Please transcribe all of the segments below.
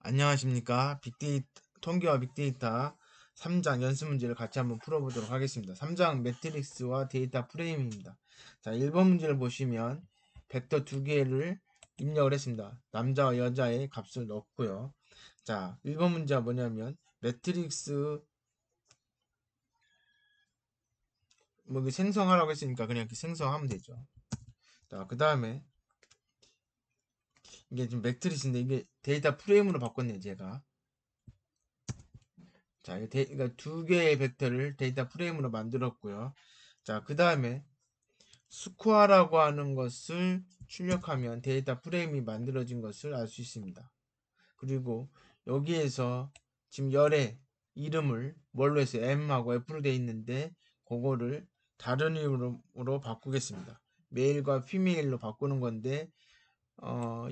안녕하십니까. 통계와 빅데이터 3장 연습 문제를 같이 한번 풀어보도록 하겠습니다. 3장 매트릭스와 데이터 프레임입니다. 자, 1번 문제를 보시면 벡터 두 개를 입력을 했습니다. 남자와 여자의 값을 넣고요. 자, 1번 문제가 뭐냐면 매트릭스 생성하라고 했으니까 그냥 이렇게 생성하면 되죠. 자, 그 다음에 이게 지금 매트릭스인데 이게 데이터 프레임으로 바꿨네요, 제가. 자, 그러니까 두 개의 벡터를 데이터 프레임으로 만들었고요. 자, 그 다음에 스코어라고 하는 것을 출력하면 데이터 프레임이 만들어진 것을 알 수 있습니다. 그리고 여기에서 지금 열의 이름을 뭘로 해서 M하고 F로 되어 있는데 그거를 다른 이름으로 바꾸겠습니다. 메일과 피메일로 바꾸는 건데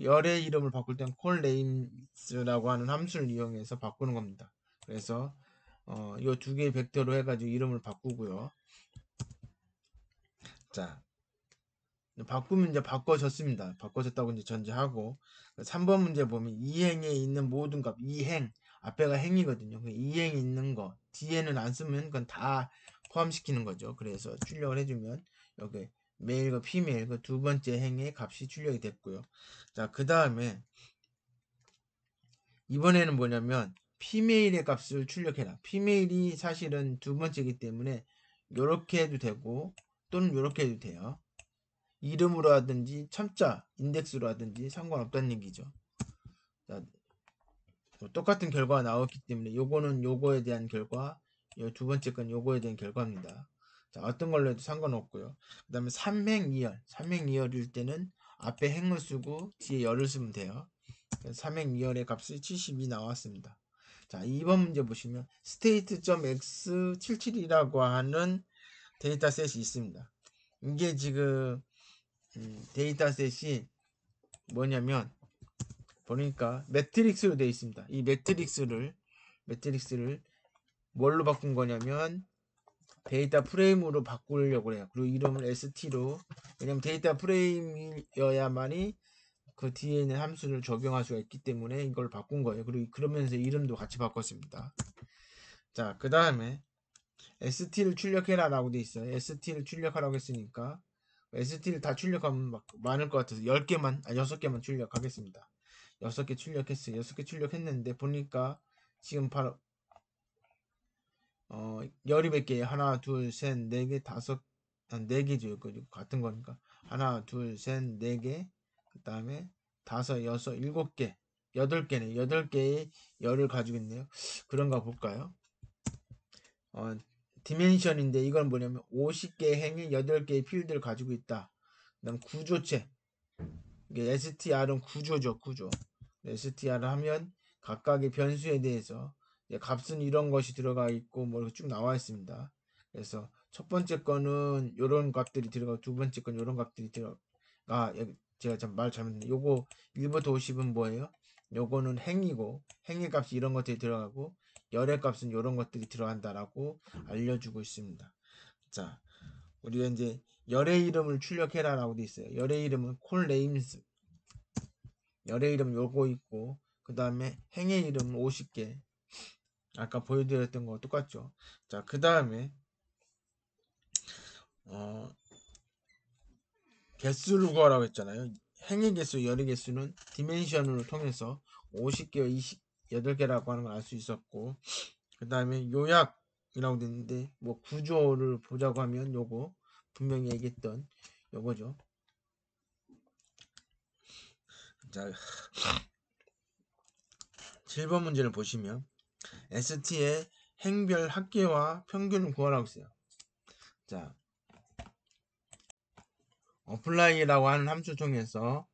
열의 이름을 바꿀 땐 콜네임스라고 하는 함수를 이용해서 바꾸는 겁니다. 그래서 이 두 개의 벡터로 해가지고 이름을 바꾸고요. 자, 바꾸면 이제 바꿔졌습니다. 바꿔졌다고 이제 전제하고 3번 문제 보면 이행에 있는 모든 값, 이행 앞에가 행이거든요. 이행에 있는 거 뒤에는 안 쓰면 그건 다 포함시키는 거죠. 그래서 출력을 해주면 여기 메일과 피메일 그 두 번째 행의 값이 출력이 됐고요. 자, 그 다음에 이번에는 뭐냐면 피메일의 값을 출력해라. 피메일이 사실은 두 번째이기 때문에 이렇게 해도 되고 또는 이렇게 해도 돼요. 이름으로 하든지 첨자 인덱스로 하든지 상관없다는 얘기죠. 자, 똑같은 결과가 나왔기 때문에 요거는 요거에 대한 결과, 요 두 번째 건 요거에 대한 결과입니다. 자, 어떤 걸로 해도 상관없고요. 그 다음에 3행 2열 3행 2열일 때는 앞에 행을 쓰고 뒤에 열을 쓰면 돼요. 3행 2열의 값이 72 나왔습니다. 자, 2번 문제 보시면 state.x77이라고 하는 데이터셋이 있습니다. 이게 지금 데이터셋이 뭐냐면 보니까 매트릭스로 되어 있습니다. 이 매트릭스를 뭘로 바꾼 거냐면 데이터 프레임으로 바꾸려고 해요. 그리고 이름을 st로, 왜냐면 데이터 프레임이어야만이 그 뒤에 있는 함수를 적용할 수가 있기 때문에 이걸 바꾼 거예요. 그리고 그러면서 이름도 같이 바꿨습니다. 자, 그 다음에 st를 출력해라 라고 돼 있어요. st를 출력하라고 했으니까 st를 다 출력하면 많을 것 같아서 10개만 6개만 출력하겠습니다. 6개 출력했어요. 6개 출력했는데 보니까 지금 바로 열이 몇 개예요? 하나, 둘, 셋, 네 개, 다섯, 4개죠. 같은 거니까 하나, 둘, 셋, 네 개, 그 다음에 다섯, 여섯, 7개, 8개네. 8개의 열을 가지고 있네요. 그런가 볼까요? 디멘션인데 이건 뭐냐면 50개의 행위 8개의 필드를 가지고 있다. 그 다음 구조체, 이게 str은 구조죠. 구조. str를 하면 각각의 변수에 대해서 값은 이런 것이 들어가 있고 뭐 이렇게 쭉 나와 있습니다. 그래서 첫 번째 거는 이런 값들이 들어가고 두 번째 건 이런 값들이 들어가. 제가 참 말 잘못했네. 요거 1부터 50은 뭐예요? 요거는 행이고 행의 값이 이런 것들이 들어가고 열의 값은 이런 것들이 들어간다라고 알려주고 있습니다. 자, 우리가 이제 열의 이름을 출력해라 라고 돼 있어요. 열의 이름은 콜네임스, 열의 이름 요거 있고 그 다음에 행의 이름은 50개, 아까 보여드렸던 거 똑같죠. 자, 그 다음에 개수를 구하라고 했잖아요. 행의 개수, 열의 개수는 디멘션을 통해서 50개와 28개라고 하는 걸 알 수 있었고, 그 다음에 요약이라고 됐는데 뭐 구조를 보자고 하면 요거 분명히 얘기했던 요거죠. 자, 7번 문제를 보시면 ST의 행별 합계와 평균을 구하라고 했어요. 자, 어플라이라고 하는 함수 통해서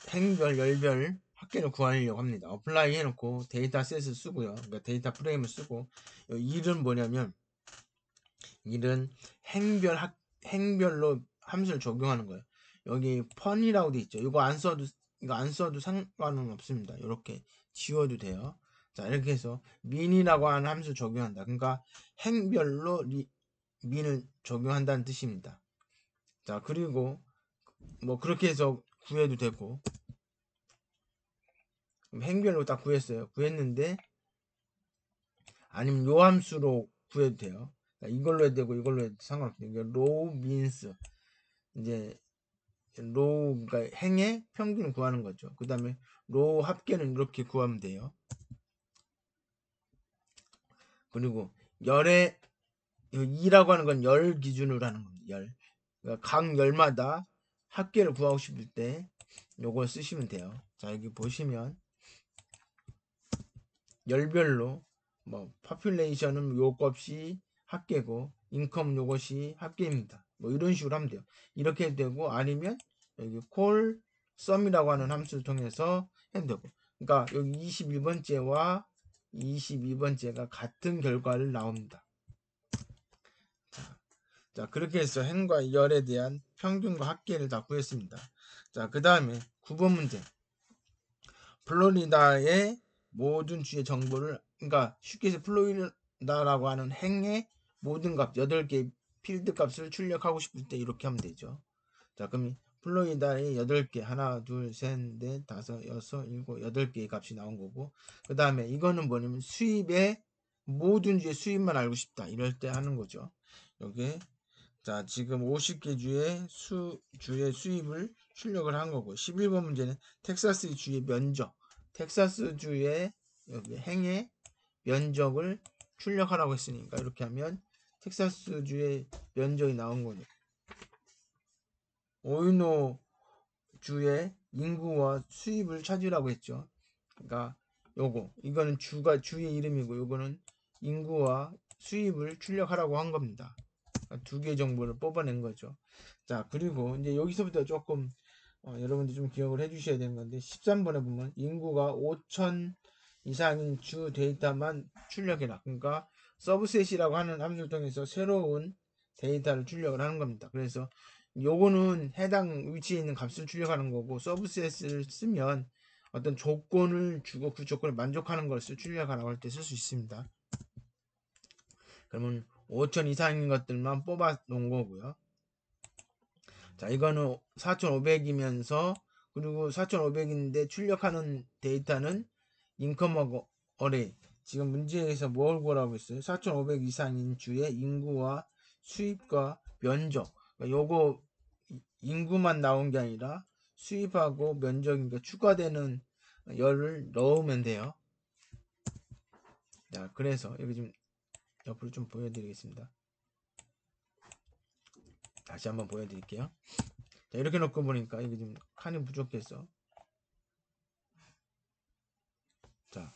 행별, 열별 합계를 구하려고 합니다. 어플라이 해놓고 데이터셋을 쓰고요. 그러니까 데이터 프레임을 쓰고 일은 뭐냐면 일은 행별로 함수를 적용하는 거예요. 여기 펀이라고 돼 있죠. 이거 안 써도 상관은 없습니다. 이렇게 지워도 돼요. 자, 이렇게 해서 민이라고 하는 함수 적용한다. 그러니까 행별로 민을 적용한다는 뜻입니다. 자, 그리고 뭐 그렇게 해서 구해도 되고, 행별로 딱 구했어요. 구했는데 아니면 요 함수로 구해도 돼요. 이걸로 해도 되고 이걸로 해도 상관없어요. 이게 로우 민스 이제 로우 그러니까 행의 평균을 구하는 거죠. 그 다음에 로우 합계는 이렇게 구하면 돼요. 그리고 열의 2라고 하는 건 열 기준으로 하는 겁니다. 열. 그러니까 각 열마다 합계를 구하고 싶을 때 요걸 쓰시면 돼요. 자, 여기 보시면 열별로 뭐 population은 요 값이 합계고 인컴은 요것이 합계입니다. 뭐 이런 식으로 하면 돼요. 이렇게 해도 되고 아니면 여기 call sum이라고 하는 함수를 통해서 해도 되고 그러니까 여기 21번째와 22번째가 같은 결과를 나옵니다. 자, 그렇게 해서 행과 열에 대한 평균과 합계를 다 구했습니다. 자, 그 다음에 9번 문제. 플로리다의 모든 주의 정보를, 그러니까 쉽게 해서 플로리다라고 하는 행의 모든 값, 8개의 필드 값을 출력하고 싶을 때 이렇게 하면 되죠. 자, 그럼 플로리다의 8개, 하나, 둘, 셋, 넷, 다섯, 여섯, 일곱, 8개의 값이 나온 거고, 그 다음에 이거는 뭐냐면 수입의 모든 주의 수입만 알고 싶다. 이럴 때 하는 거죠. 여기 자, 지금 50개 주의 수입을 출력을 한 거고 11번 문제는 텍사스 주의 면적 텍사스 주의 여기 행의 면적을 출력하라고 했으니까 이렇게 하면 텍사스 주의 면적이 나온 거죠. 오이노 주의 인구와 수입을 찾으라고 했죠. 그러니까 이거는 주의 이름이고 요거는 인구와 수입을 출력하라고 한 겁니다. 두 개 정보를 뽑아낸 거죠. 자, 그리고 이제 여기서부터 조금 여러분들 좀 기억을 해 주셔야 되는 건데 13번에 보면 인구가 5천 이상인 주 데이터만 출력해라. 그러니까 서브셋이라고 하는 함수를 통해서 새로운 데이터를 출력을 하는 겁니다. 그래서 요거는 해당 위치에 있는 값을 출력하는 거고 서브셋을 쓰면 어떤 조건을 주고 그 조건을 만족하는 것을 출력하라고 할 때 쓸 수 있습니다. 그러면 5천 이상인 것들만 뽑아 놓은 거고요. 자, 이거는 4,500이면서 그리고 4,500인데 출력하는 데이터는 인컴하고 어레이. 지금 문제에서 뭘 구하라고 했어요? 4,500 이상인 주의 인구와 수입과 면적. 그러니까 요거 인구만 나온 게 아니라 수입하고 면적이니까 추가되는 열을 넣으면 돼요. 자, 그래서 여기 좀 옆으로 좀 보여드리겠습니다. 다시 한번 보여드릴게요. 자, 이렇게 놓고 보니까 이게 좀 칸이 부족해서 자,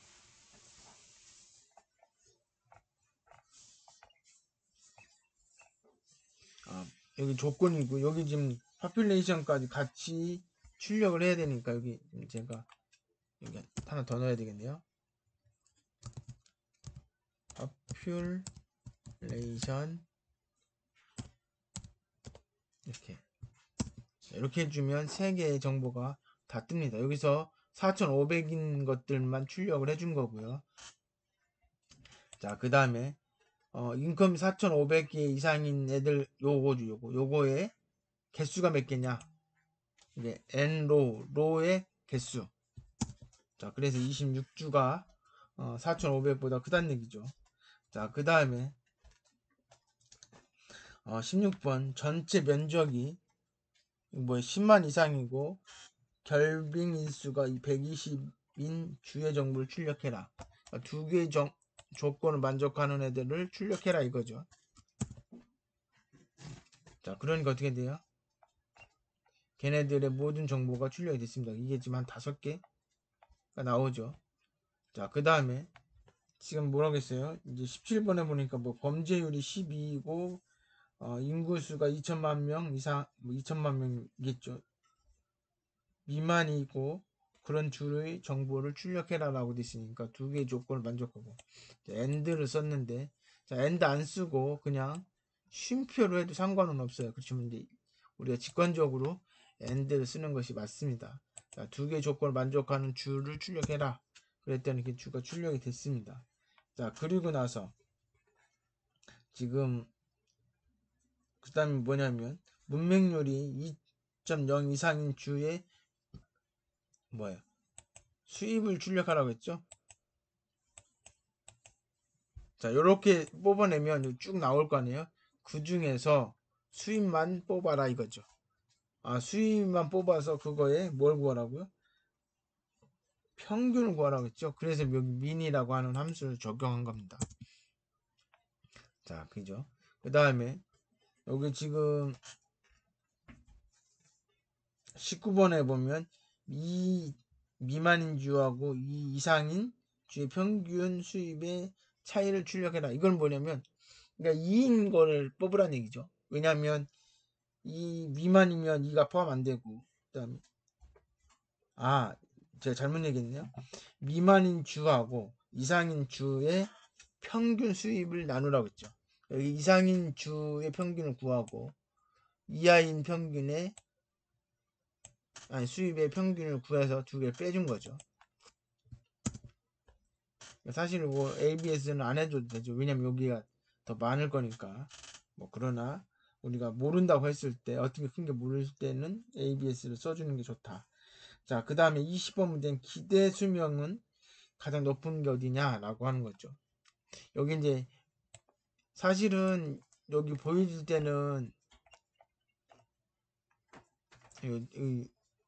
여기 조건이고 여기 지금 파퓰레이션까지 같이 출력을 해야 되니까 여기 제가 여기 하나 더 넣어야 되겠네요. 파퓰레이션 이렇게 해주면 3개의 정보가 다 뜹니다. 여기서 4,500인 것들만 출력을 해준 거고요. 자, 그 다음에 인컴 4,500개 이상인 애들 요거의 개수가 몇 개냐? 이게 로의 개수. 자, 그래서 26주가 4,500보다 크다는 얘기죠. 자, 그 다음에 16번 전체 면적이 10만 이상이고 결빙 인수가 120인 주의 정보를 출력해라. 그러니까 두 개의 조건을 만족하는 애들을 출력해라 이거죠. 자, 그러니까 어떻게 돼요? 걔네들의 모든 정보가 출력이 됐습니다. 이게 지금 한 5개가 나오죠. 자, 그 다음에 지금 뭐라고 했어요? 이제 17번에 보니까 뭐 범죄율이 12이고 인구수가 2천만 명 이상 2천만 명이겠죠. 미만이고 그런 주의 정보를 출력해라 라고 됐으니까 두 개의 조건을 만족하고 AND를 썼는데 자, AND 안 쓰고 그냥 쉼표로 해도 상관은 없어요. 그렇지만 이제 우리가 직관적으로 AND를 쓰는 것이 맞습니다. 자, 두 개의 조건을 만족하는 주를 출력해라. 그랬더니 그 주가 출력이 됐습니다. 자, 그리고 나서 지금 그 다음에 뭐냐면 문맹률이 2.0 이상인 주의 수입을 출력하라고 했죠. 자, 요렇게 뽑아내면 쭉 나올 거 아니에요. 그 중에서 수입만 뽑아라 이거죠. 아, 수입만 뽑아서 그거에 뭘 구하라고요? 평균을 구하라고 했죠. 그래서 여기 민이라고 하는 함수를 적용한 겁니다. 자, 그죠? 그 다음에 여기 지금 19번에 보면 이 미만인 주하고 이 이상인 주의 평균 수입의 차이를 출력해라. 이건 뭐냐면 그러니까 2인 거를 뽑으라는 얘기죠. 왜냐하면 이 미만이면 2가 포함 안 되고 그다음에 제가 잘못 얘기했네요. 미만인 주하고 이상인 주의 평균 수입을 나누라고 했죠. 여기 이상인 주의 평균을 구하고 이하인 평균의 수입의 평균을 구해서 두 개를 빼준 거죠. 사실 뭐 ABS는 안 해줘도 되죠. 왜냐면 여기가 더 많을 거니까. 뭐 그러나 우리가 모른다고 했을 때 어떻게 큰 게 모를 때는 ABS를 써주는 게 좋다. 자, 그 다음에 20번 문제는 기대 수명은 가장 높은 게 어디냐라고 하는 거죠. 여기 이제 사실은 여기 보여줄 때는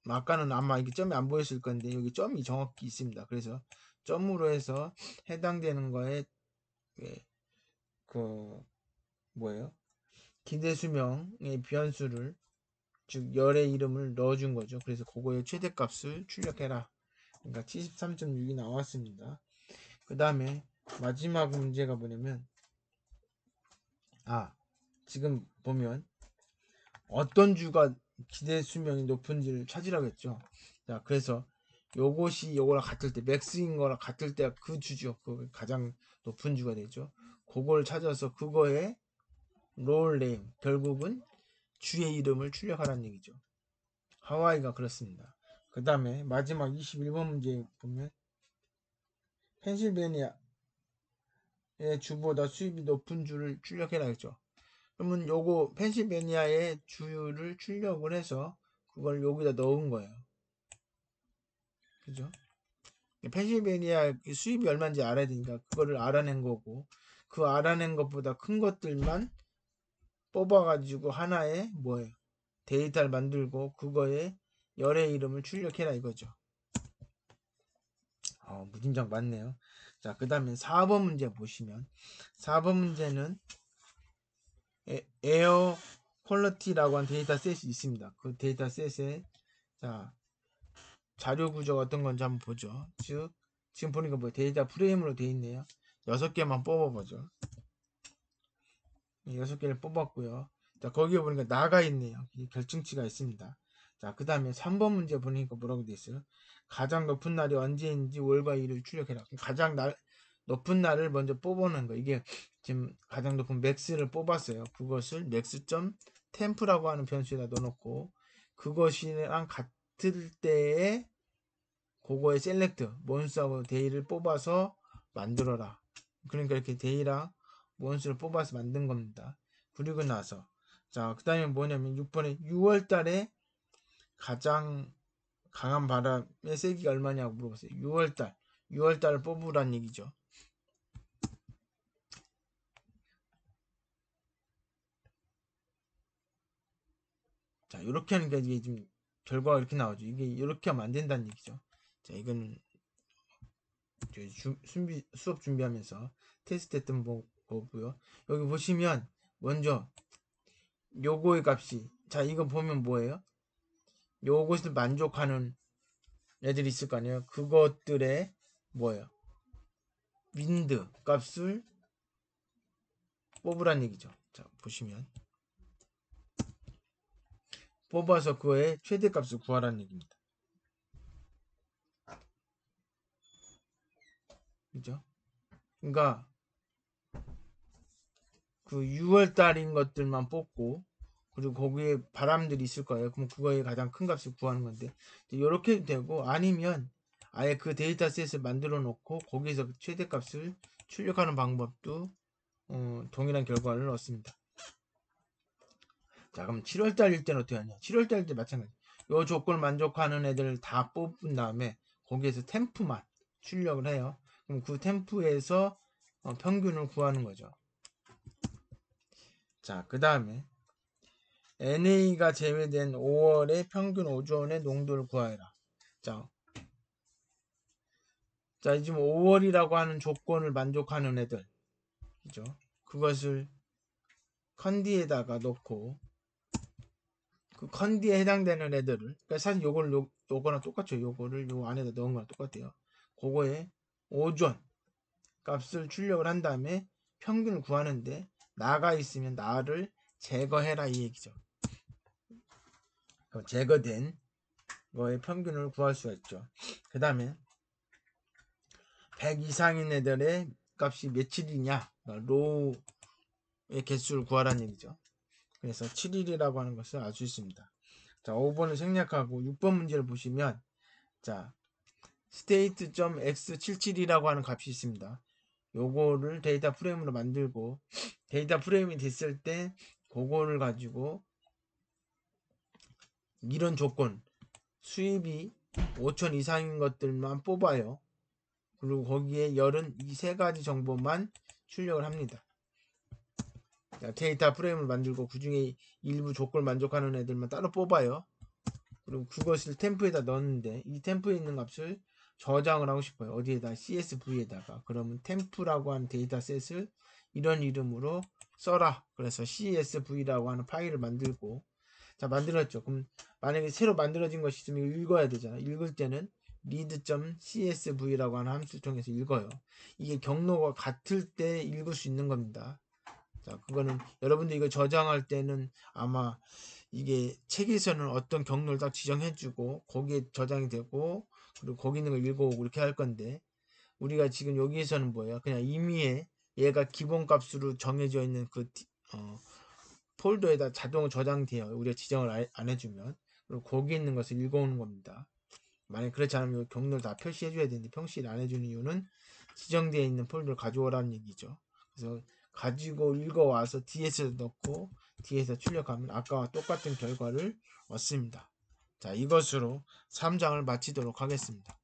아까는 아마 이게 점이 안 보였을 건데 여기 점이 정확히 있습니다. 그래서 점으로 해서 해당되는 거에 그 뭐예요? 기대 수명의 변수를 즉 열의 이름을 넣어준 거죠. 그래서 그거의 최대값을 출력해라. 그러니까 73.6이 나왔습니다. 그 다음에 마지막 문제가 뭐냐면 지금 보면 어떤 주가 기대 수명이 높은지를 찾으라고 했죠. 자, 그래서 요것이 요거랑 같을 때 맥스인 거랑 같을 때 그 주죠. 그 가장 높은 주가 되죠. 그걸 찾아서 그거에 롤 네임 결국은 주의 이름을 출력하라는 얘기죠. 하와이가 그렇습니다. 그 다음에 마지막 21번 문제 보면 펜실베니아의 주보다 수입이 높은 주를 출력해라 했죠. 그러면 요거 펜실베니아의 주를 출력을 해서 그걸 여기다 넣은 거예요. 그죠? 펜실베니아 수입이 얼마인지 알아야 되니까 그거를 알아낸 거고 그 알아낸 것보다 큰 것들만 뽑아가지고 하나의 뭐예요? 데이터를 만들고 그거에 열의 이름을 출력해라 이거죠. 무진장 맞네요. 자, 그 다음에 4번 문제 보시면 4번 문제는 에어 퀄리티라고 하는 데이터셋이 있습니다. 그 데이터셋에 자 자료 구조가 어떤 건지 한번 보죠. 즉 지금 보니까 뭐 데이터 프레임으로 되어 있네요. 6개만 뽑아보죠. 6개를 뽑았고요. 자, 거기에 보니까 나가 있네요. 결정치가 있습니다. 자, 그 다음에 3번 문제 보니까 뭐라고 되어 있어요? 가장 높은 날이 언제인지 월과 일을 출력해라. 가장 높은 날을 먼저 뽑아놓은 거. 이게 지금 가장 높은 맥스를 뽑았어요. 그것을 맥스.템프라고 하는 변수에다 넣어놓고 그것이랑 같을 때에 그거의 셀렉트, 몬스하고 데이를 뽑아서 만들어라. 그러니까 이렇게 데이랑 몬스를 뽑아서 만든 겁니다. 그리고 나서 자, 그 다음에 뭐냐면 6번에 6월 달에 가장 강한 바람의 세기가 얼마냐고 물어봤어요. 6월달을 뽑으란 얘기죠. 자, 이렇게 하니까 이게 좀 결과가 이렇게 나오죠. 이게 이렇게 하면 안 된다는 얘기죠. 자, 이거는 수업 준비하면서 테스트했던 거고요. 여기 보시면 먼저 요거의 값이 자, 이거 보면 뭐예요? 요것을 만족하는 애들이 있을 거 아니에요. 그것들의 뭐예요? 윈드 값을 뽑으란 얘기죠. 자, 보시면 뽑아서 그거의 최대값을 구하라는 얘기입니다. 그죠? 그러니까 그 6월 달인 것들만 뽑고 그리고 거기에 바람들이 있을 거예요. 그럼 그거에 가장 큰 값을 구하는 건데 이렇게 해도 되고 아니면 아예 그 데이터셋을 만들어 놓고 거기서 최대값을 출력하는 방법도 동일한 결과를 얻습니다. 자, 그럼 7월 달일 때는 어떻게 하냐? 7월 달일 때 마찬가지. 요 조건을 만족하는 애들 다 뽑은 다음에 거기에서 템프만 출력을 해요. 그럼 그 템프에서 평균을 구하는 거죠. 자, 그 다음에 NA가 제외된 5월의 평균 오존의 농도를 구하여라. 자, 지금 5월이라고 하는 조건을 만족하는 애들, 그죠? 그것을 컨디에다가 넣고 그 컨디에 해당되는 애들을, 그러니까 사실 요거랑 똑같죠. 요거를 요 안에다 넣은 거랑 똑같아요. 그거에 오존 값을 출력을 한 다음에 평균을 구하는데 나가 있으면 나를 제거해라 이 얘기죠. 제거된 거의 평균을 구할 수가 있죠. 그 다음에 100 이상인 애들의 값이 며칠이냐, 로우의 개수를 구하라는 얘기죠. 그래서 7일이라고 하는 것을 알 수 있습니다. 자, 5번을 생략하고 6번 문제를 보시면, 자, state.x77이라고 하는 값이 있습니다. 요거를 데이터 프레임으로 만들고, 데이터 프레임이 됐을 때 그거를 가지고 이런 조건, 수입이 5천 이상인 것들만 뽑아요. 그리고 거기에 열은 이 세 가지 정보만 출력을 합니다. 데이터 프레임을 만들고 그 중에 일부 조건을 만족하는 애들만 따로 뽑아요. 그리고 그것을 템프에다 넣었는데 이 템프에 있는 값을 저장을 하고 싶어요. 어디에다? CSV에다가. 그러면 템프라고 하는 데이터셋을 이런 이름으로 써라. 그래서 CSV라고 하는 파일을 만들고, 자, 만들었죠. 그럼 만약에 새로 만들어진 것이 있으면 읽어야 되잖아. 읽을 때는 read.csv라고 하는 함수를 통해서 읽어요. 이게 경로가 같을 때 읽을 수 있는 겁니다. 자, 그거는 여러분들 이거 저장할 때는 아마 이게 책에서는 어떤 경로를 딱 지정해주고 거기에 저장이 되고 그리고 거기 있는 걸 읽어오고 이렇게 할 건데, 우리가 지금 여기에서는 뭐예요? 그냥 임의에 얘가 기본값으로 정해져 있는 그 폴더에다 자동 저장돼요. 우리가 지정을 안 해주면. 그리고 거기 있는 것을 읽어오는 겁니다. 만약 그렇지 않으면 경로를 다 표시해줘야 되는데 표시를 안 해주는 이유는 지정되어 있는 폴더를 가져오라는 얘기죠. 그래서 가지고 읽어와서 DS에 넣고 D에서 출력하면 아까와 똑같은 결과를 얻습니다. 자, 이것으로 3장을 마치도록 하겠습니다.